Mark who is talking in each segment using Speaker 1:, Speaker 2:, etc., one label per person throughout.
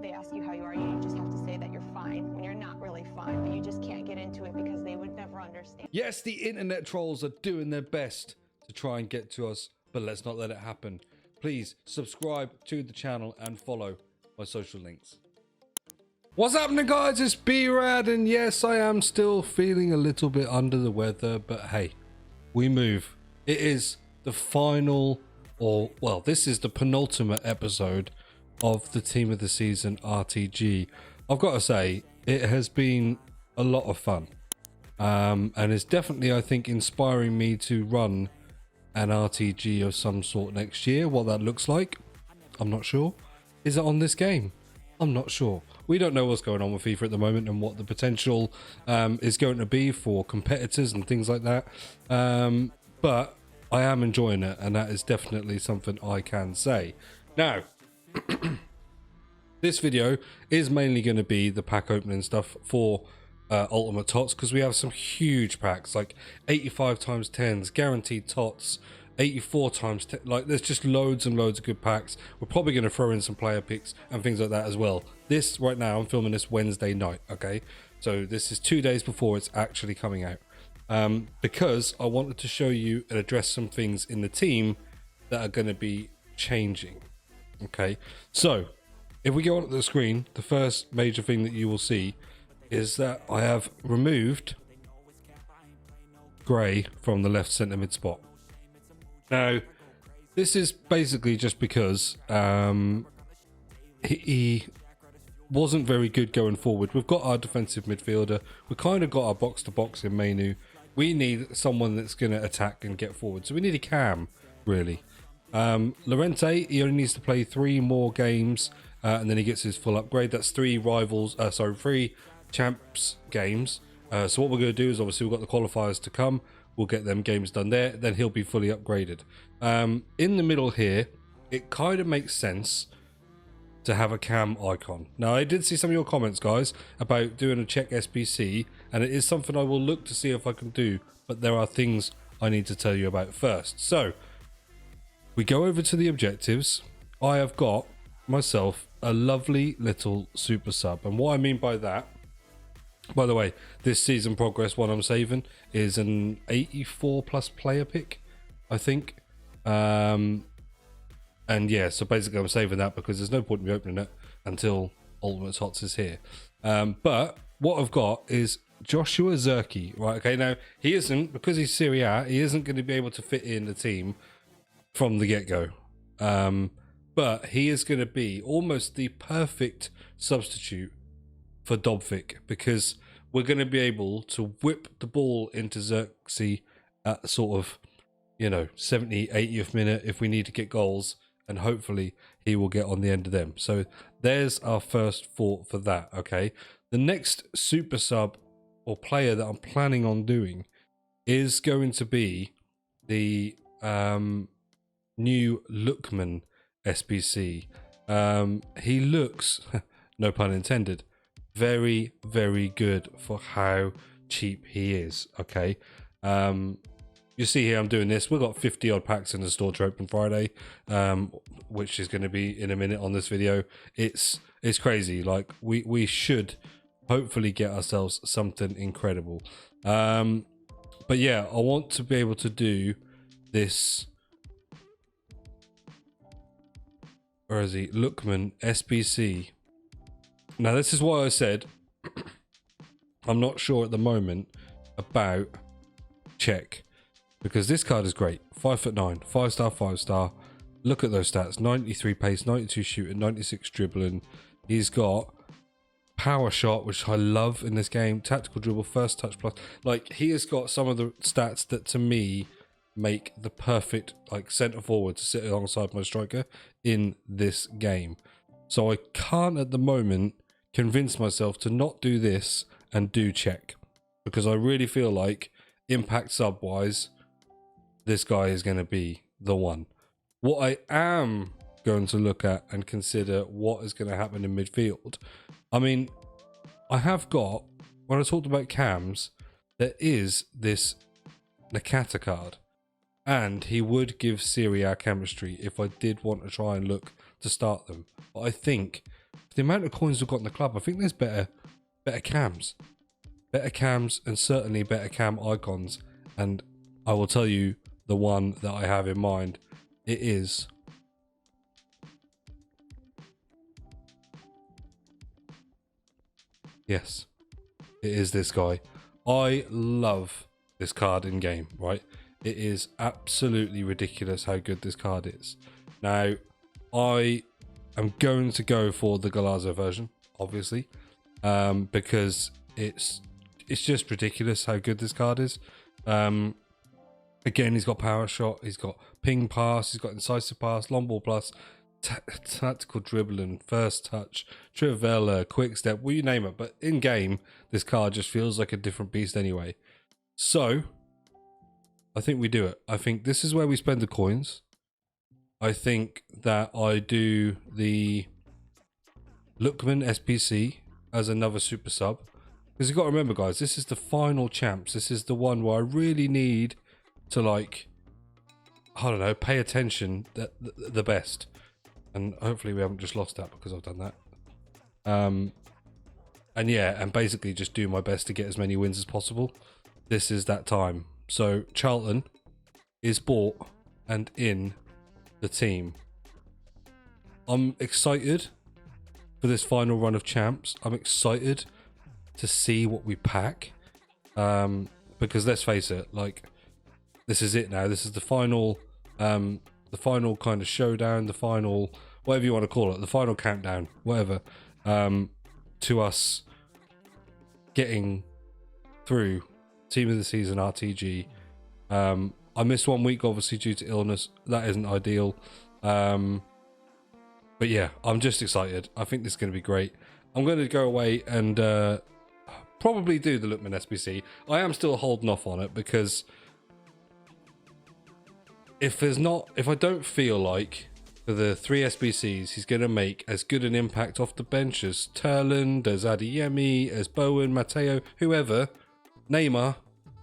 Speaker 1: they ask you how you are, you just have to say that you're fine when you're not really fine, but you just can't get into it because they would never understand.
Speaker 2: Yes, the internet trolls are doing their best to try and get to us, but let's not let it happen. Please subscribe to the channel and follow my social links. What's happening, guys? It's B-RAD, and yes, I am still feeling a little bit under the weather, but hey, we move. It is the final, or well, this is the penultimate episode of the Team of the Season RTG. I've got to say, it has been a lot of fun, and it's definitely, I think, inspiring me to run an RTG of some sort next year. What that looks like, I'm not sure. Is it on this game? I'm not sure. We don't know what's going on with FIFA at the moment and what the potential is going to be for competitors and things like that. But I am enjoying it, and that is definitely something I can say. Now, this video is mainly going to be the pack opening stuff for Ultimate Tots, because we have some huge packs, like 85 times 10s, guaranteed Tots, 84 times 10, like there's just loads and loads of good packs. We're probably going to throw in some player picks and things like that as well. This right now, I'm filming this Wednesday night, okay? So this is 2 days before it's actually coming out, because I wanted to show you and address some things in the team that are going to be changing. Okay, so if we go onto the screen, the first major thing that you will see is that I have removed Gray from the left centre mid spot. Now, this is basically just because he wasn't very good going forward. We've got our defensive midfielder. We kind of got our box to box in Menu. We need someone that's going to attack and get forward. So we need a cam, really. Lorente, he only needs to play 3 more games and then he gets his full upgrade. That's 3 champs games. So what we're going to do is, obviously, we've got the qualifiers to come. We'll get them games done there. Then he'll be fully upgraded. In the middle here, it kind of makes sense to have a cam icon. Now, I did see some of your comments, guys, about doing a check SBC, and it is something I will look to see if I can do, but there are things I need to tell you about first. So we go over to the objectives. I have got myself a lovely little super sub, and what I mean by that, by the way, this season progress one I'm saving is an 84 plus player pick, I think. And yeah, so basically I'm saving that because there's no point in me opening it until Ultimate Tots is here. But what I've got is Joshua Zirkey, right? Okay, now he isn't, because he's Serie A, he isn't going to be able to fit in the team from the get-go. But he is going to be almost the perfect substitute for Dobvik, because we're going to be able to whip the ball into Xerxes at sort of, you know, 70, 80th minute if we need to get goals, and hopefully he will get on the end of them. So there's our first thought for that, okay? The next super sub or player that I'm planning on doing is going to be the new Lookman SBC. He looks, no pun intended, very, very good for how cheap he is, okay? You see here I'm doing this. We've got 50 odd packs in the store to open Friday, which is going to be in a minute on this video. It's crazy. Like, we should hopefully get ourselves something incredible. But yeah, I want to be able to do this. Where is he? Lookman SBC. Now, this is why I said I'm not sure at the moment about check, because this card is great. 5'9", 5-star, 5-star. Look at those stats: 93 pace, 92 shooting, 96 dribbling. He's got power shot, which I love in this game. Tactical dribble, first touch plus. Like, he has got some of the stats that to me make the perfect like centre forward to sit alongside my striker in this game. So I can't at the moment convince myself to not do this and do check, because I really feel like impact sub wise, this guy is going to be the one. What I am going to look at and consider what is going to happen in midfield. I mean, I have got, when I talked about cams, there is this Nakata card, and he would give Serie A chemistry if I did want to try and look to start them. But I think the amount of coins we've got in the club, I think there's better cams. Better cams and certainly better cam icons. And I will tell you the one that I have in mind. It is yes, it is this guy. I love this card in game, right? It is absolutely ridiculous how good this card is. Now, I am going to go for the Galazzo version, obviously, because it's just ridiculous how good this card is. Again, he's got power shot, he's got ping pass, he's got incisive pass, long ball plus, tactical dribbling, first touch, trivela, quick step, well, you name it. But in game, this card just feels like a different beast anyway. So I think we do it. I think this is where we spend the coins. I think that I do the Lookman SPC as another super sub. Because you've got to remember, guys, this is the final champs. This is the one where I really need to, like, I don't know, pay attention the best. And hopefully we haven't just lost that because I've done that. And yeah, and basically just do my best to get as many wins as possible. This is that time. So Charlton is bought and in the team. I'm excited for this final run of champs. I'm excited to see what we pack. Because let's face it, like, this is it now. This is the final kind of showdown, the final, whatever you want to call it, the final countdown, whatever, to us getting through Team of the Season RTG. I missed 1 week, obviously, due to illness. That isn't ideal. But yeah, I'm just excited. I think this is going to be great. I'm going to go away and probably do the Lookman SBC. I am still holding off on it because if I don't feel like for the 3 SBCs he's going to make as good an impact off the bench as Turland, as Adeyemi, as Bowen, Matteo, whoever, Neymar,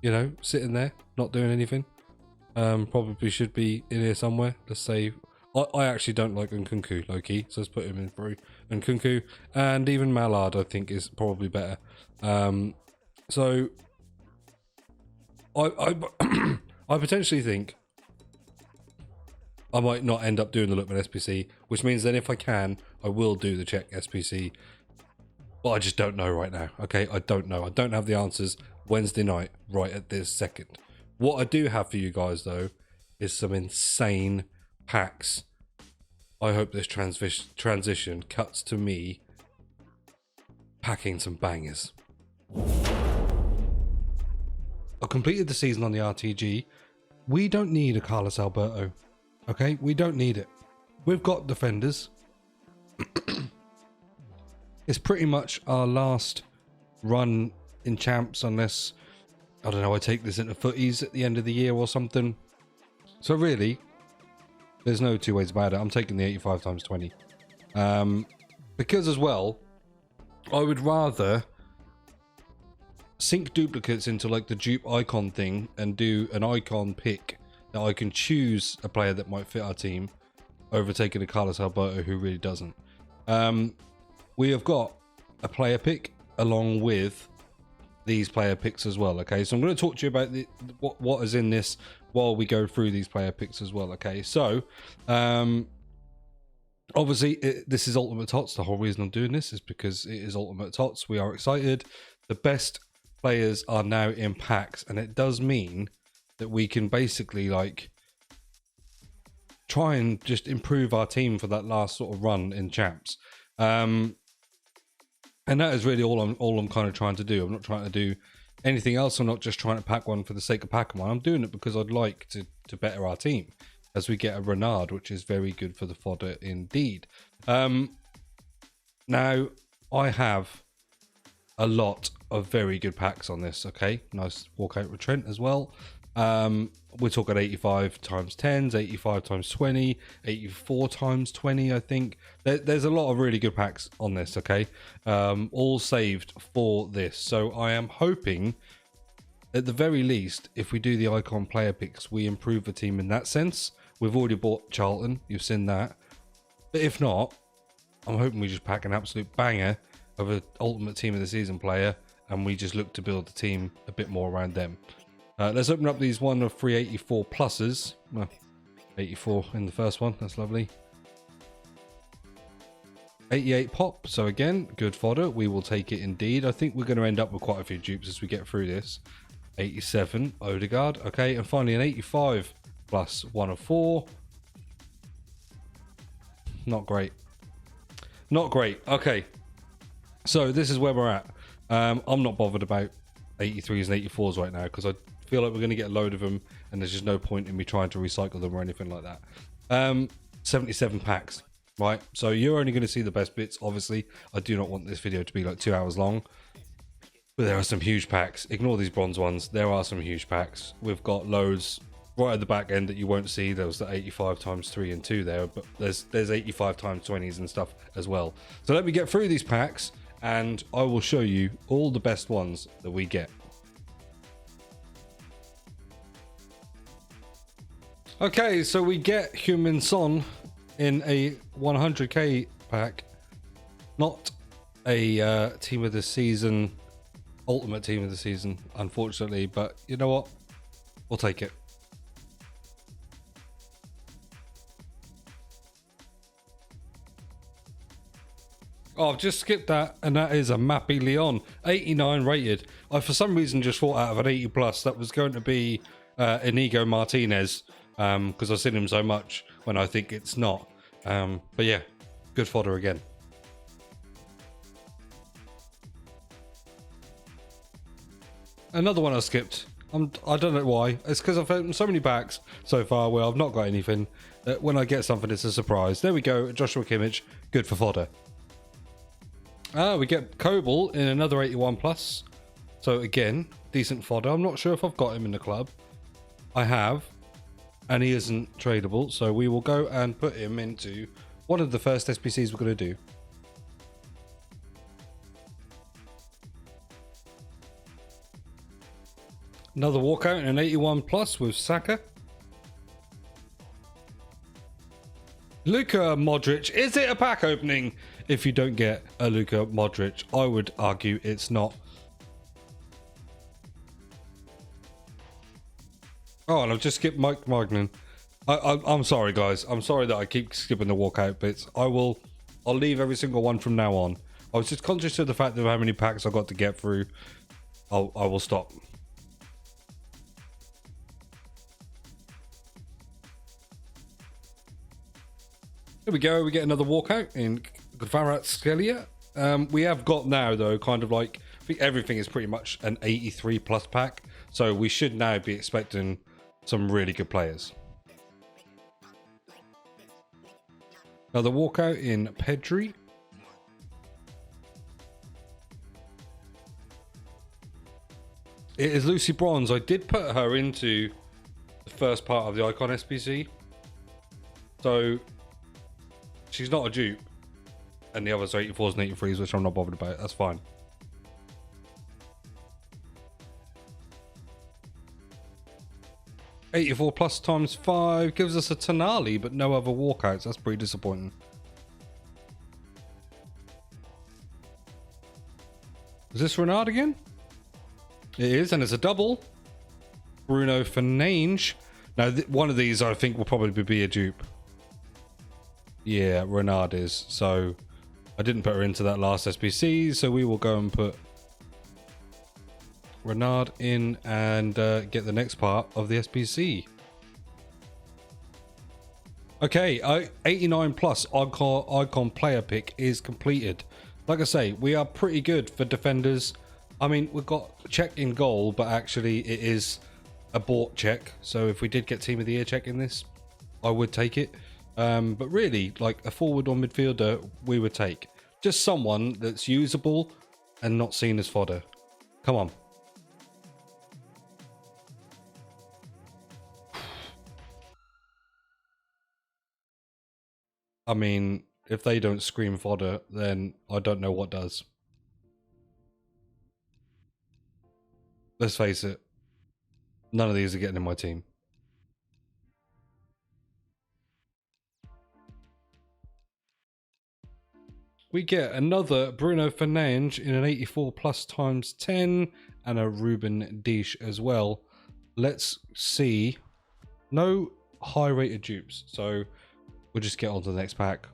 Speaker 2: you know, sitting there not doing anything, probably should be in here somewhere. Let's say I actually don't like Nkunku low-key, so let's put him in through Nkunku, and even Mallard I think is probably better. So I I potentially think I might not end up doing the Lookman SPC, which means then if I can, I will do the Czech SPC. But I just don't know right now. Okay, I don't know. I don't have the answers Wednesday night right at this second. What I do have for you guys though is some insane packs. I hope this transition cuts to me packing some bangers. I completed the season on the RTG. We don't need a Carlos Alberto. Okay, we don't need it. We've got defenders. It's pretty much our last run in champs unless, I don't know, I take this into footies at the end of the year or something. So really, there's no two ways about it. I'm taking the 85 times 20. Because as well, I would rather sink duplicates into like the dupe icon thing and do an icon pick that I can choose a player that might fit our team over taking a Carlos Alberto who really doesn't. We have got a player pick along with these player picks as well. Okay, so I'm going to talk to you about what is in this while we go through these player picks as well. Okay, so obviously this is Ultimate Tots. The whole reason I'm doing this is because it is Ultimate Tots. We are excited. The best players are now in packs, and it does mean that we can basically like try and just improve our team for that last sort of run in champs. And that is really all I'm kind of trying to do. I'm not trying to do anything else. I'm not just trying to pack one for the sake of packing one. I'm doing it because I'd like to better our team as we get a Renard, which is very good for the fodder indeed. Now I have a lot of very good packs on this. Okay, nice walkout with Trent as well. We're talking 85 times 10s, 85 times 20, 84 times 20. I think there's a lot of really good packs on this. Okay, all saved for this. So I am hoping at the very least, if we do the icon player picks, we improve the team in that sense. We've already bought Charlton, you've seen that. But if not, I'm hoping we just pack an absolute banger of an ultimate team of the season player, and we just look to build the team a bit more around them. Let's open up these 1 of 384 pluses. Well, 84 in the first one, that's lovely. 88 pop, so again, good fodder. We will take it indeed. I think we're going to end up with quite a few dupes as we get through this. 87 Odegaard, okay, and finally an 85 plus 1 of 4. Not great. Not great. Okay, so this is where we're at. I'm not bothered about 83s and 84s right now because I feel like we're going to get a load of them and there's just no point in me trying to recycle them or anything like that. 77 packs, right? So you're only going to see the best bits, obviously. I do not want this video to be like 2 hours long. But there are some huge packs. Ignore these bronze ones. There are some huge packs. We've got loads right at the back end that you won't see. There was the 85 times 3 and 2 there, but there's 85 times 20s and stuff as well. So let me get through these packs and I will show you all the best ones that we get. Okay, so we get Heung-min Son in a 100k pack. Not a team of the season, ultimate team of the season, unfortunately, but you know what? We'll take it. Oh, I've just skipped that, and that is a Mappy Leon, 89 rated. I, for some reason, just thought out of an 80 plus that was going to be Inigo Martinez, because I've seen him so much when I think it's not. But yeah, good fodder again. Another one I skipped. I don't know why. It's because I've opened so many packs so far where I've not got anything. When I get something, it's a surprise. There we go, Joshua Kimmich, good for fodder. We get Coble in another 81 plus. So again, decent fodder. I'm not sure if I've got him in the club. I have, and he isn't tradable. So we will go and put him into one of the first SPCs we're going to do. Another walkout in an 81 plus with Saka. Luka Modric. Is it a pack opening if you don't get a Luka Modric? I would argue it's not. Oh, and I've just skipped Mike Magnan. I'm sorry, guys. I'm sorry that I keep skipping the walkout bits. I'll leave every single one from now on. I was just conscious of the fact of how many packs I got to get through. I will stop. Here we go. We get another walkout in Kvaratskhelia. We have got now, though, kind of like, I think everything is pretty much an 83 plus pack. So we should now be expecting some really good players. Another walkout in Pedri. It is Lucy Bronze. I did put her into the first part of the Icon SPC. So she's not a dupe. And the others are 84s and 83s, which I'm not bothered about. That's fine. $84 plus times 5 gives us a Tonali, but no other walkouts. That's pretty disappointing. Is this Renard again? It is, and it's a double. Bruno Fernandes. Now, one of these I think will probably be a dupe. Yeah, Renard is. So I didn't put her into that last SPC, so we will go and put Renard in and get the next part of the SPC. Okay, 89 plus icon player pick is completed. Like I say, we are pretty good for defenders. I mean, we've got check in goal, but actually it is a bought check. So if we did get team of the year check in this, I would take it. But really, like a forward or midfielder, we would take just someone that's usable and not seen as fodder. Come on. I mean, if they don't scream fodder, then I don't know what does. Let's face it. None of these are getting in my team. we get another Bruno Fernandes in an 84 plus times 10 and a Ruben Dish as well. Let's see. No high rated dupes, so we'll just get on to the next pack.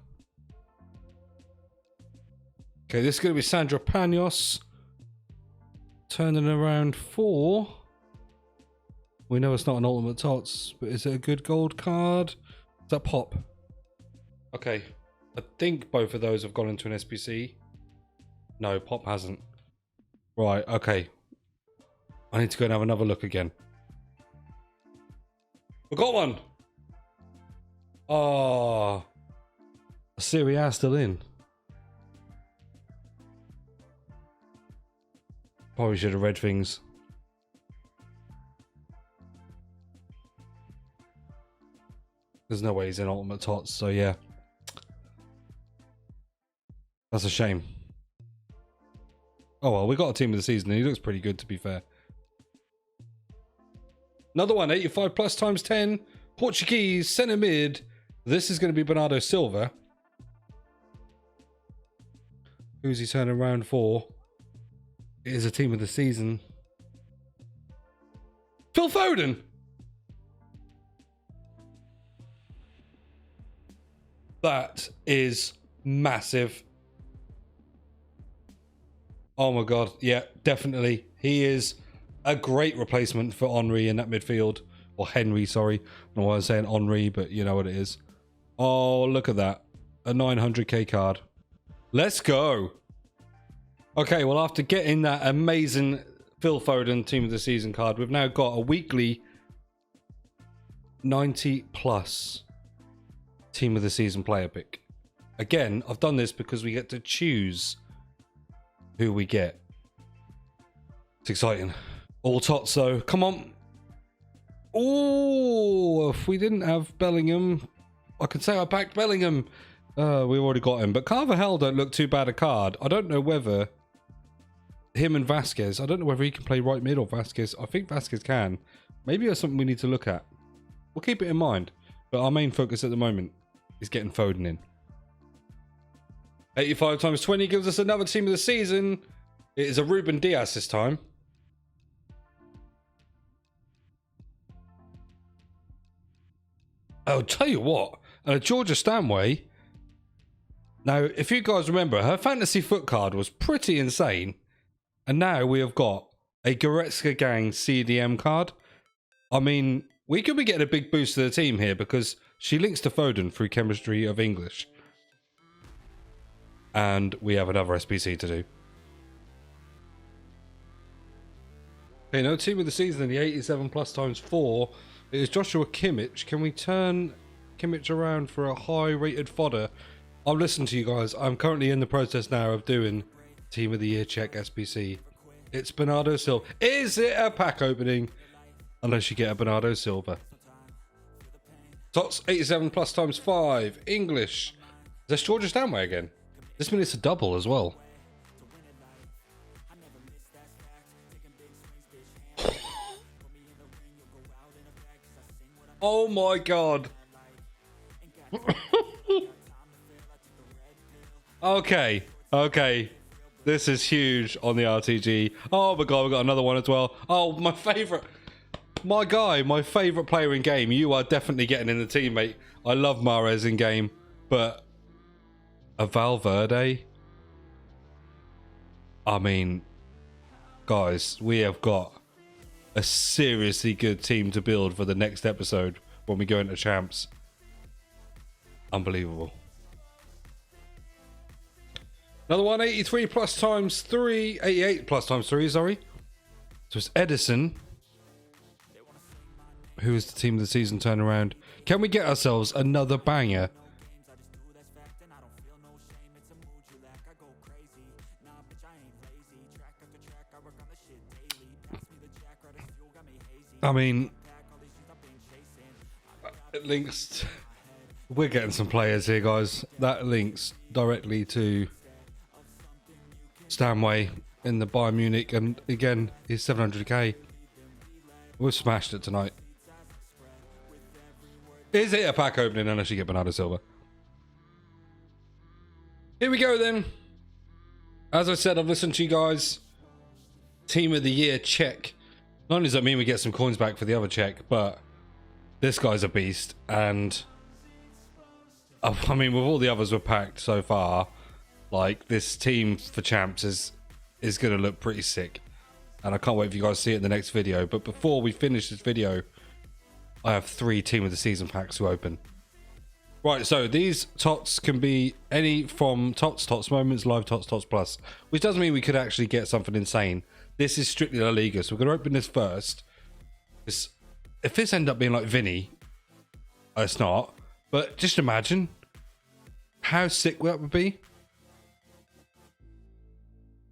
Speaker 2: Okay, this is going to be Sandra Panos. Turning around 4. We know it's not an Ultimate Tots, but is it a good gold card? Is that Pop? Okay, I think both of those have gone into an SPC. No, Pop hasn't. Right, okay. I need to go and have another look again. We got one! Oh, Serie A still in. Probably should have read things. There's no way he's in Ultimate Tots, so yeah. That's a shame. Oh well, we got a team of the season and he looks pretty good, to be fair. Another one, 85 plus times 10. Portuguese, centre mid. This is going to be Bernardo Silva. Who's he turning around for? It is a team of the season. Phil Foden! That is massive. Oh my god, yeah, definitely. He is a great replacement for Henry in that midfield. Or Henry, sorry. I don't know why I'm saying Henry, but you know what it is. Oh, look at that. A 900k card. Let's go. Okay, well, after getting that amazing Phil Foden Team of the Season card, we've now got a weekly 90 plus Team of the Season player pick. Again, I've done this because we get to choose who we get. It's exciting. All tots though. Come on. Oh, if we didn't have Bellingham, I could say I backed Bellingham. We already got him. But Carvajal don't look too bad a card. I don't know whether him and Vasquez, I don't know whether he can play right mid or Vasquez. I think Vasquez can. Maybe that's something we need to look at. We'll keep it in mind. But our main focus at the moment is getting Foden in. 85 times 20 gives us another team of the season. It is a Ruben Diaz this time. I'll tell you what, Georgia Stanway. Now, if you guys remember, her fantasy foot card was pretty insane. And now we have got a Goretzka Gang CDM card. I mean, we could be getting a big boost to the team here because she links to Foden through Chemistry of English. And we have another SPC to do. Okay, no team of the season in the 87 plus times 4. It is Joshua Kimmich. Can we turn Kimmich around for a high rated fodder? I'll listen to you guys. I'm currently in the process now of doing Team of the Year check SPC. It's Bernardo Silva. Is it a pack opening? Unless you get a Bernardo Silva. Tots 87 plus times 5. English. Is this Georgia Stanway again? This minute's a double as well. Oh my god. Okay. This is huge on the RTG. Oh my god, we got another one as well. Oh, my favourite. My guy, my favourite player in game. You are definitely getting in the team, mate. I love Mahrez in game, but a Valverde? I mean, guys, we have got a seriously good team to build for the next episode when we go into champs. Unbelievable. Another one, 83 plus times 3, 88 plus times 3, sorry. So it's Edison. Who is the team of the season turnaround? Can we get ourselves another banger? I mean, it links. We're getting some players here, guys. That links directly to Stanway in the Bayern Munich, and again, he's 700k. We've smashed it tonight. Is it a pack opening unless you get Bernardo Silva? Here we go then. As I said, I've listened to you guys. Team of the year, check. Not only does that mean we get some coins back for the other check, but this guy's a beast. And I mean, with all the others we're packed so far, like this team for champs is going to look pretty sick. And I can't wait for you guys to see it in the next video. But before we finish this video, I have 3 team of the season packs to open. Right, so these tots can be any from tots, tots moments, live tots, tots plus, which doesn't mean we could actually get something insane. This is strictly La Liga, so we're going to open this first. If this ends up being like Vinny, it's not. But just imagine how sick that would be.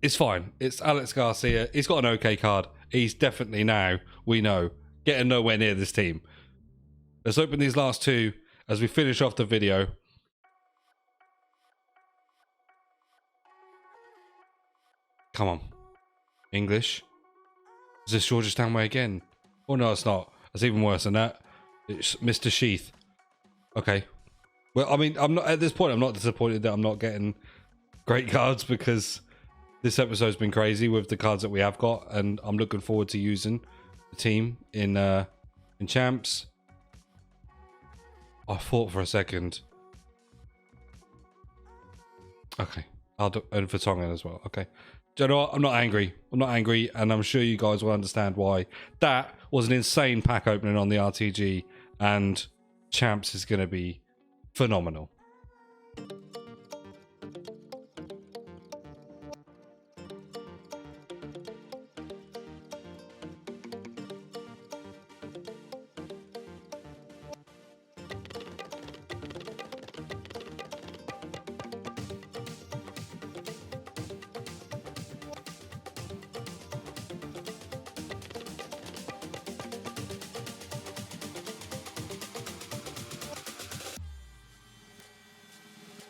Speaker 2: It's fine. It's Alex Garcia. He's got an okay card. He's definitely now, we know, getting nowhere near this team. Let's open these last 2 as we finish off the video. Come on. English. Is this Georgia Stanway again? Oh no, it's not. It's even worse than that. It's Mr. Sheath. Okay. Well, I mean, I'm not at this point. I'm not disappointed that I'm not getting great cards because this episode's been crazy with the cards that we have got, and I'm looking forward to using the team in champs. I thought for a second. Okay, I'll do and for Tongan as well. Okay, do you know what? I'm not angry. I'm not angry, and I'm sure you guys will understand why. That was an insane pack opening on the RTG, and champs is going to be phenomenal.